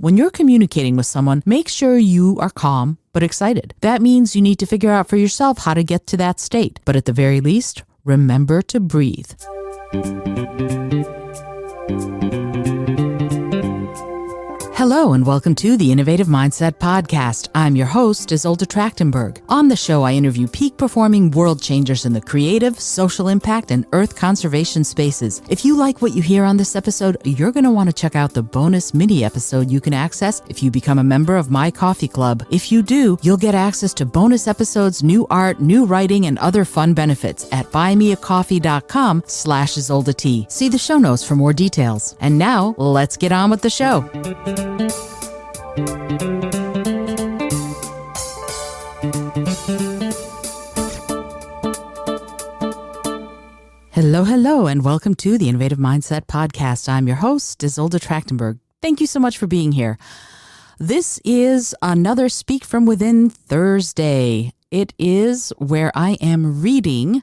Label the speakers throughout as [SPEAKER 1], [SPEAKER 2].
[SPEAKER 1] When you're communicating with someone, make sure you are calm but excited. That means you need to figure out for yourself how to get to that state. But at the very least, remember to breathe. Hello and welcome to the Innovative Mindset Podcast. I'm your host, Isolde Trachtenberg. On the show, I interview peak performing world changers in the creative, social impact, and earth conservation spaces. If you like what you hear on this episode, you're going to want to check out the bonus mini episode you can access if you become a member of my coffee club. If you do, you'll get access to bonus episodes, new art, new writing, and other fun benefits at buymeacoffee.com/IsoldeT. See the show notes for more details. And now, let's get on with the show. Hello, and welcome to the Innovative Mindset Podcast. I'm your host, Isolde Trachtenberg. Thank you so much for being here. This is another Speak From Within Thursday. It is where I am reading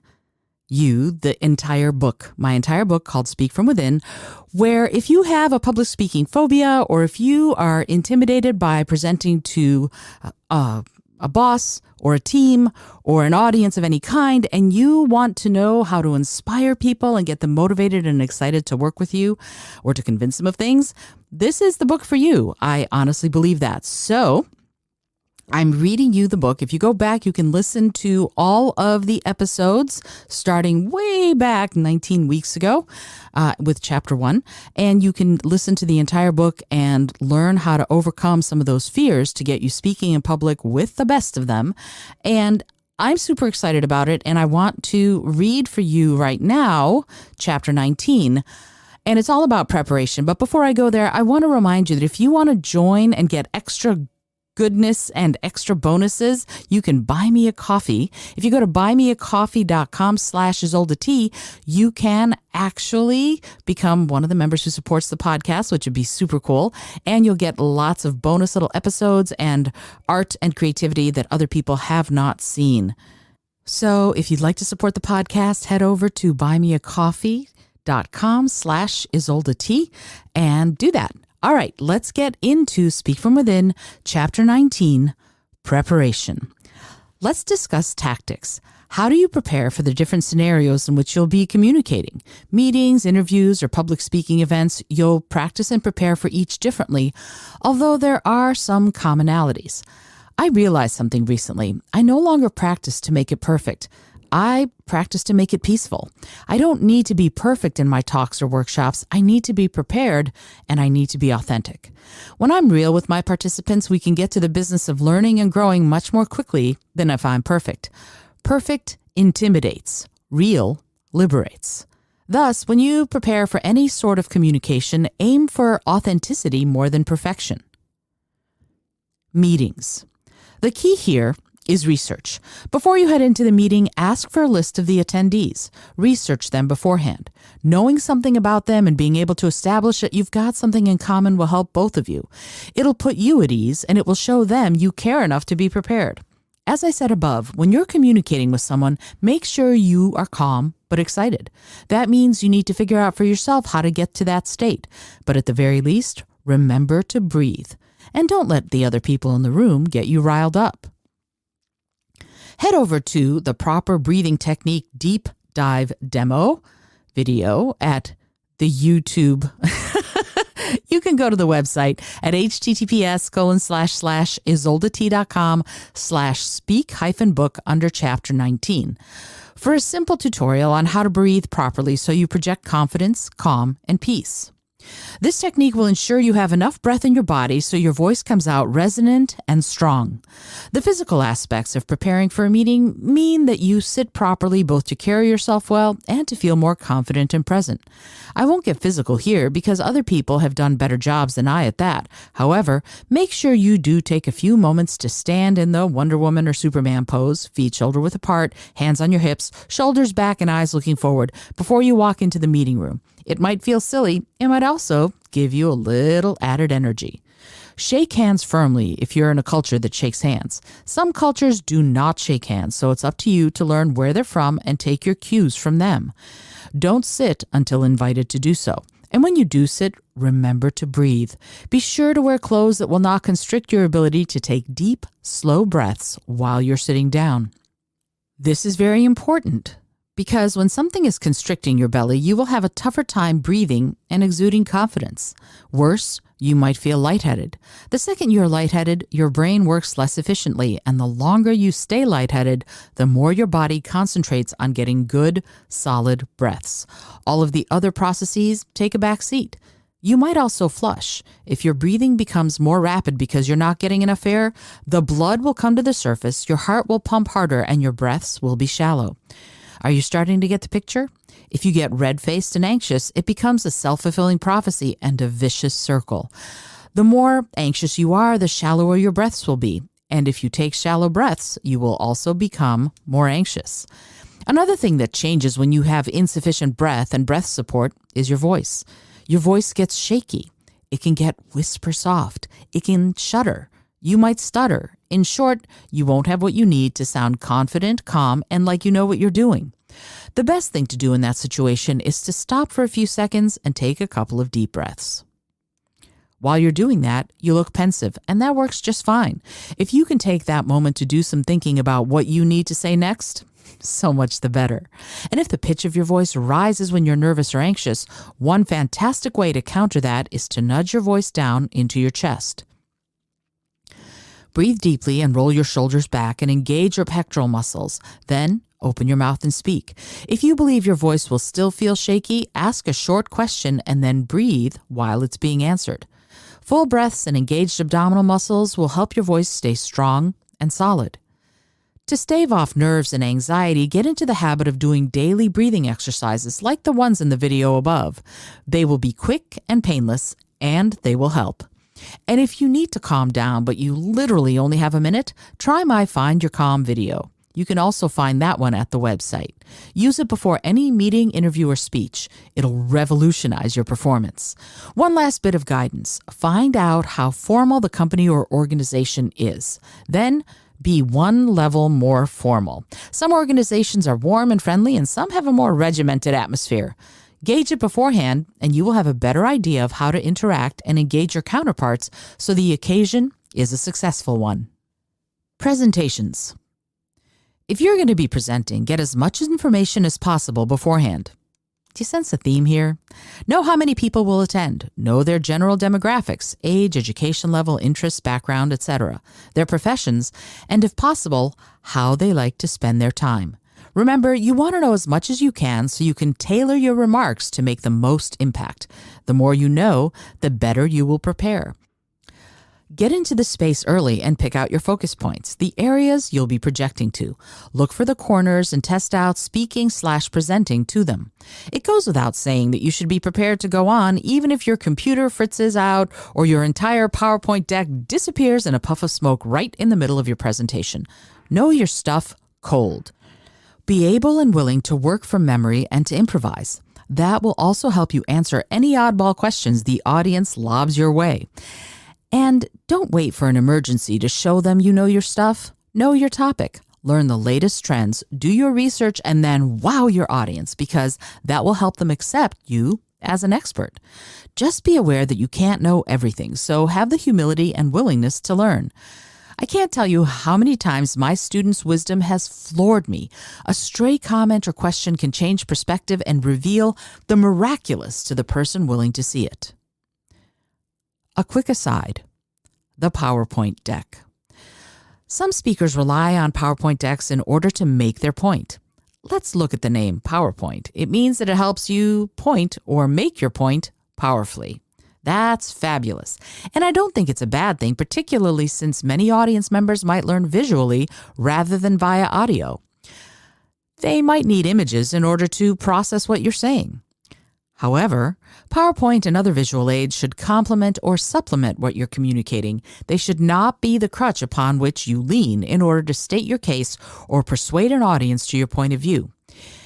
[SPEAKER 1] you the entire book, my entire book called Speak From Within, where if you have a public speaking phobia or if you are intimidated by presenting to a boss or a team or an audience of any kind, and you want to know how to inspire people and get them motivated and excited to work with you or to convince them of things, this is the book for you. I honestly believe that. So I'm reading you the book. If you go back, you can listen to all of the episodes starting way back 19 weeks ago with chapter 1. And you can listen to the entire book and learn how to overcome some of those fears to get you speaking in public with the best of them. And I'm super excited about it. And I want to read for you right now, chapter 19. And it's all about preparation. But before I go there, I want to remind you that if you want to join and get extra goodness and extra bonuses, you can buy me a coffee. If you go to buymeacoffee.com/IsoldeT, you can actually become one of the members who supports the podcast, which would be super cool. And you'll get lots of bonus little episodes and art and creativity that other people have not seen. So if you'd like to support the podcast, head over to buymeacoffee.com/IsoldeT and do that. All right, let's get into Speak From Within, Chapter 19, Preparation. Let's discuss tactics. How do you prepare for the different scenarios in which you'll be communicating? Meetings, interviews, or public speaking events, you'll practice and prepare for each differently, although there are some commonalities. I realized something recently. I no longer practice to make it perfect. I practice to make it peaceful. I don't need to be perfect in my talks or workshops. I need to be prepared, and I need to be authentic. When I'm real with my participants, we can get to the business of learning and growing much more quickly than if I'm perfect. Perfect intimidates. Real liberates. Thus, when you prepare for any sort of communication, aim for authenticity more than perfection. Meetings. The key here is research. Before you head into the meeting, ask for a list of the attendees. Research them beforehand. Knowing something about them and being able to establish that you've got something in common will help both of you. It'll put you at ease, and it will show them you care enough to be prepared. As I said above, when you're communicating with someone, make sure you are calm but excited. That means you need to figure out for yourself how to get to that state. But at the very least, remember to breathe. And don't let the other people in the room get you riled up. Head over to the Proper Breathing Technique Deep Dive Demo video at the YouTube. You can go to the website at https://isoldet.com/speak-book under chapter 19 for a simple tutorial on how to breathe properly so you project confidence, calm, and peace. This technique will ensure you have enough breath in your body so your voice comes out resonant and strong. The physical aspects of preparing for a meeting mean that you sit properly both to carry yourself well and to feel more confident and present. I won't get physical here because other people have done better jobs than I at that. However, make sure you do take a few moments to stand in the Wonder Woman or Superman pose, feet shoulder width apart, hands on your hips, shoulders back and eyes looking forward before you walk into the meeting room. It might feel silly. It might also give you a little added energy. Shake hands firmly if you're in a culture that shakes hands. Some cultures do not shake hands, so it's up to you to learn where they're from and take your cues from them. Don't sit until invited to do so. And when you do sit, remember to breathe. Be sure to wear clothes that will not constrict your ability to take deep, slow breaths while you're sitting down. This is very important because when something is constricting your belly, you will have a tougher time breathing and exuding confidence. Worse, you might feel lightheaded. The second you're lightheaded, your brain works less efficiently, and the longer you stay lightheaded, the more your body concentrates on getting good, solid breaths. All of the other processes take a back seat. You might also flush. If your breathing becomes more rapid because you're not getting enough air, the blood will come to the surface, your heart will pump harder, and your breaths will be shallow. Are you starting to get the picture? If you get red-faced and anxious, it becomes a self-fulfilling prophecy and a vicious circle. The more anxious you are, the shallower your breaths will be. And if you take shallow breaths, you will also become more anxious. Another thing that changes when you have insufficient breath and breath support is your voice. Your voice gets shaky. It can get whisper soft. It can shudder. You might stutter. In short, you won't have what you need to sound confident, calm, and like you know what you're doing. The best thing to do in that situation is to stop for a few seconds and take a couple of deep breaths. While you're doing that, you look pensive, and that works just fine. If you can take that moment to do some thinking about what you need to say next, so much the better. And if the pitch of your voice rises when you're nervous or anxious, one fantastic way to counter that is to nudge your voice down into your chest. Breathe deeply and roll your shoulders back and engage your pectoral muscles. Then open your mouth and speak. If you believe your voice will still feel shaky, ask a short question and then breathe while it's being answered. Full breaths and engaged abdominal muscles will help your voice stay strong and solid. To stave off nerves and anxiety, get into the habit of doing daily breathing exercises like the ones in the video above. They will be quick and painless, and they will help. And if you need to calm down, but you literally only have a minute, try my Find Your Calm video. You can also find that one at the website. Use it before any meeting, interview, or speech. It'll revolutionize your performance. One last bit of guidance. Find out how formal the company or organization is. Then be one level more formal. Some organizations are warm and friendly, and some have a more regimented atmosphere. Gauge it beforehand, and you will have a better idea of how to interact and engage your counterparts so the occasion is a successful one. Presentations. If you're going to be presenting, get as much information as possible beforehand. Do you sense a theme here? Know how many people will attend. Know their general demographics, age, education level, interests, background, etc., their professions, and if possible, how they like to spend their time. Remember, you want to know as much as you can so you can tailor your remarks to make the most impact. The more you know, the better you will prepare. Get into the space early and pick out your focus points, the areas you'll be projecting to. Look for the corners and test out speaking/presenting to them. It goes without saying that you should be prepared to go on even if your computer fritzes out or your entire PowerPoint deck disappears in a puff of smoke right in the middle of your presentation. Know your stuff cold. Be able and willing to work from memory and to improvise. That will also help you answer any oddball questions the audience lobs your way. And don't wait for an emergency to show them you know your stuff. Know your topic. Learn the latest trends, do your research, and then wow your audience because that will help them accept you as an expert. Just be aware that you can't know everything, so have the humility and willingness to learn. I can't tell you how many times my students' wisdom has floored me. A stray comment or question can change perspective and reveal the miraculous to the person willing to see it. A quick aside, the PowerPoint deck. Some speakers rely on PowerPoint decks in order to make their point. Let's look at the name PowerPoint. It means that it helps you point or make your point powerfully. That's fabulous. And I don't think it's a bad thing, particularly since many audience members might learn visually rather than via audio. They might need images in order to process what you're saying. However, PowerPoint and other visual aids should complement or supplement what you're communicating. They should not be the crutch upon which you lean in order to state your case or persuade an audience to your point of view.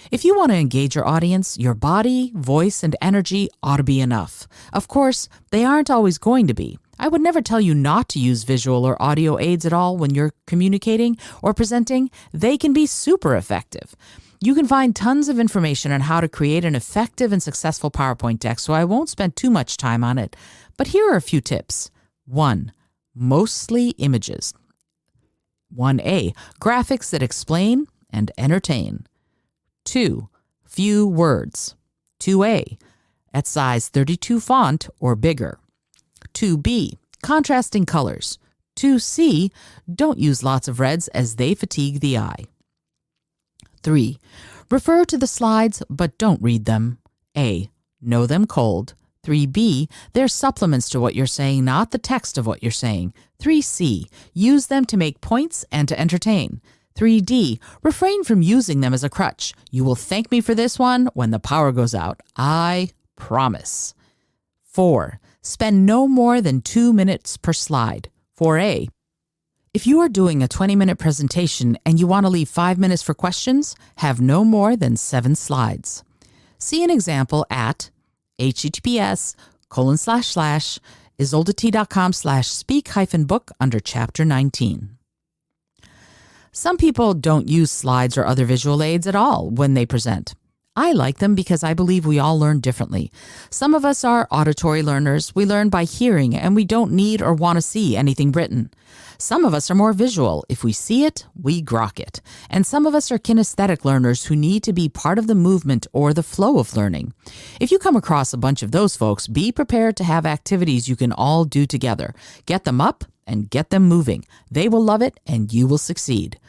[SPEAKER 1] If you want to engage your audience, your body, voice, and energy ought to be enough. Of course, they aren't always going to be. I would never tell you not to use visual or audio aids at all when you're communicating or presenting. They can be super effective. You can find tons of information on how to create an effective and successful PowerPoint deck, so I won't spend too much time on it. But here are a few tips. 1. Mostly images. 1A. Graphics that explain and entertain. 2. Few words. 2A. At size 32 font or bigger. 2B. Contrasting colors. 2C. Don't use lots of reds as they fatigue the eye. 3. Refer to the slides but don't read them. A. Know them cold. 3B. They're supplements to what you're saying, not the text of what you're saying. 3C. Use them to make points and to entertain. 3D. Refrain from using them as a crutch. You will thank me for this one when the power goes out. I promise. 4. Spend no more than 2 minutes per slide. 4A. If you are doing a 20-minute presentation and you want to leave 5 minutes for questions, have no more than 7 slides. See an example at https://isoldat.com/speak-book under Chapter 19. Some people don't use slides or other visual aids at all when they present. I like them because I believe we all learn differently. Some of us are auditory learners. We learn by hearing, and we don't need or want to see anything written. Some of us are more visual. If we see it, we grok it. And some of us are kinesthetic learners who need to be part of the movement or the flow of learning. If you come across a bunch of those folks, be prepared to have activities you can all do together. Get them up and get them moving. They will love it, and you will succeed.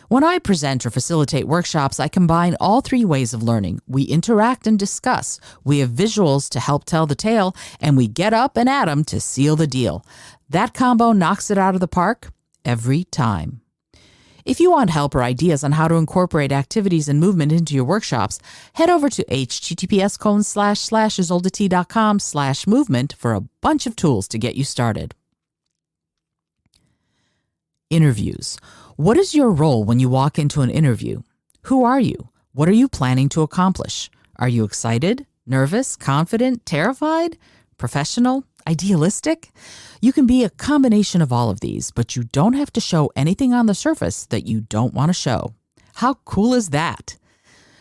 [SPEAKER 1] When I present or facilitate workshops, I combine all 3 ways of learning. We interact and discuss. We have visuals to help tell the tale, and we get up and at 'em to seal the deal. That combo knocks it out of the park every time. If you want help or ideas on how to incorporate activities and movement into your workshops, head over to https://isoldat.com/movement for a bunch of tools to get you started. Interviews. What is your role when you walk into an interview? Who are you? What are you planning to accomplish? Are you excited, nervous, confident, terrified, professional, idealistic? You can be a combination of all of these, but you don't have to show anything on the surface that you don't want to show. How cool is that?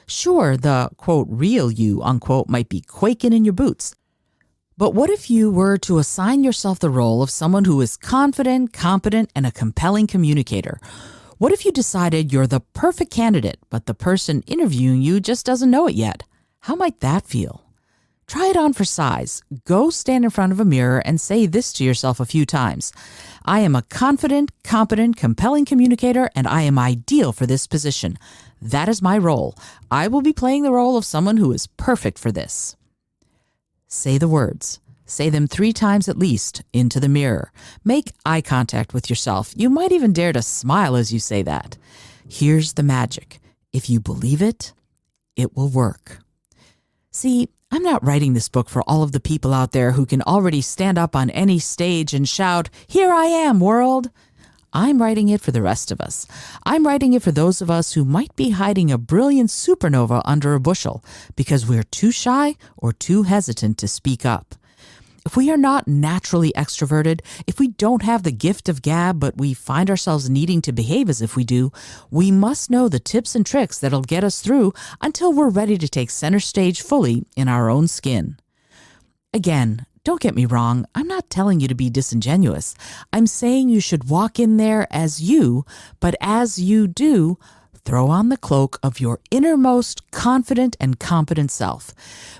[SPEAKER 1] Sure, the, quote, real you, unquote, might be quaking in your boots. But what if you were to assign yourself the role of someone who is confident, competent, and a compelling communicator? What if you decided you're the perfect candidate, but the person interviewing you just doesn't know it yet? How might that feel? Try it on for size. Go stand in front of a mirror and say this to yourself a few times. I am a confident, competent, compelling communicator, and I am ideal for this position. That is my role. I will be playing the role of someone who is perfect for this. Say the words. Say them 3 times at least into the mirror. Make eye contact with yourself. You might even dare to smile as you say that. Here's the magic. If you believe it, it will work. See, I'm not writing this book for all of the people out there who can already stand up on any stage and shout, "Here I am, world." I'm writing it for the rest of us. I'm writing it for those of us who might be hiding a brilliant supernova under a bushel because we're too shy or too hesitant to speak up. If we are not naturally extroverted, if we don't have the gift of gab, but we find ourselves needing to behave as if we do, we must know the tips and tricks that'll get us through until we're ready to take center stage fully in our own skin. Again, don't get me wrong, I'm not telling you to be disingenuous. I'm saying you should walk in there as you, but as you do, throw on the cloak of your innermost confident and competent self.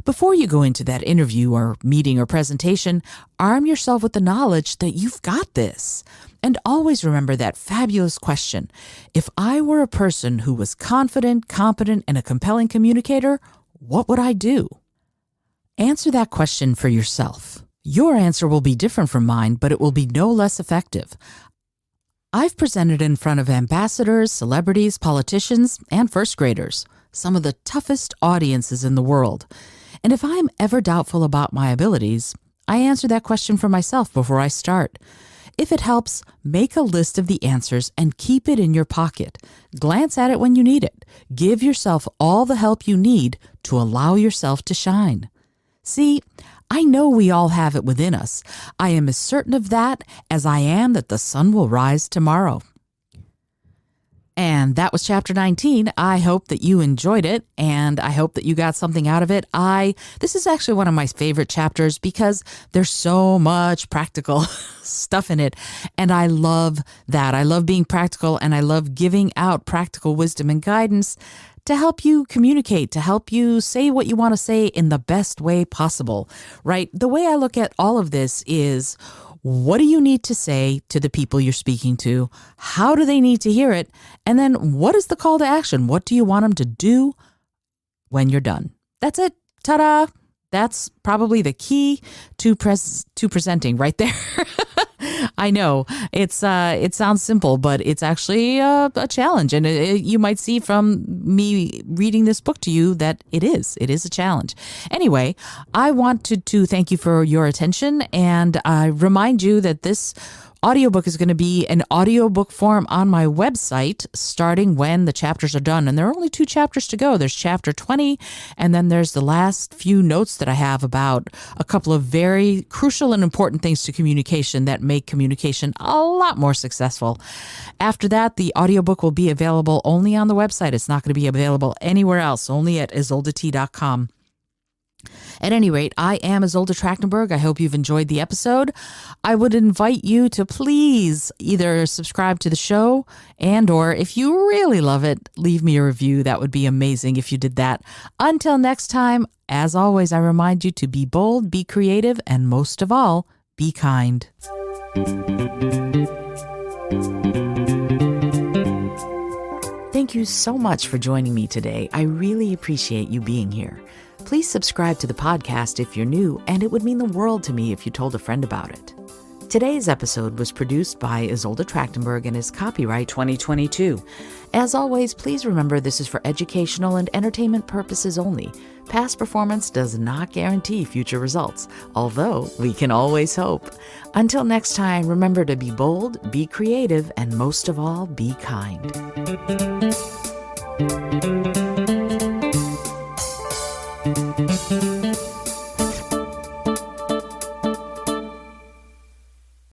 [SPEAKER 1] Before you go into that interview or meeting or presentation, arm yourself with the knowledge that you've got this. And always remember that fabulous question. If I were a person who was confident, competent, and a compelling communicator, what would I do? Answer that question for yourself. Your answer will be different from mine, but it will be no less effective. I've presented in front of ambassadors, celebrities, politicians, and first graders, some of the toughest audiences in the world. And if I'm ever doubtful about my abilities, I answer that question for myself before I start. If it helps, make a list of the answers and keep it in your pocket. Glance at it when you need it. Give yourself all the help you need to allow yourself to shine. See, I know we all have it within us. I am as certain of that as I am that the sun will rise tomorrow. And that was chapter 19. I hope that you enjoyed it, and I hope that you got something out of it. This is actually one of my favorite chapters because there's so much practical stuff in it. And I love that. I love being practical, and I love giving out practical wisdom and guidance to help you communicate, to help you say what you want to say in the best way possible, right? The way I look at all of this is, what do you need to say to the people you're speaking to? How do they need to hear it? And then what is the call to action? What do you want them to do when you're done? That's it. Ta-da! That's probably the key to presenting right there. I know it sounds simple, but it's actually a challenge. And you might see from me reading this book to you that it is a challenge. Anyway, I wanted to thank you for your attention, and I remind you that this audiobook is going to be an audiobook form on my website starting when the chapters are done. And there are only 2 chapters to go. There's chapter 20, and then there's the last few notes that I have about a couple of very crucial and important things to communication that make communication a lot more successful. After that, the audiobook will be available only on the website. It's not going to be available anywhere else, only at izoldat.com. At any rate, I am Isolde Trachtenberg. I hope you've enjoyed the episode. I would invite you to please either subscribe to the show or if you really love it, leave me a review. That would be amazing if you did that. Until next time, as always, I remind you to be bold, be creative, and most of all, be kind. Thank you so much for joining me today. I really appreciate you being here. Please subscribe to the podcast if you're new, and it would mean the world to me if you told a friend about it. Today's episode was produced by Isolde Trachtenberg and is copyright 2022. As always, please remember this is for educational and entertainment purposes only. Past performance does not guarantee future results, although we can always hope. Until next time, remember to be bold, be creative, and most of all, be kind.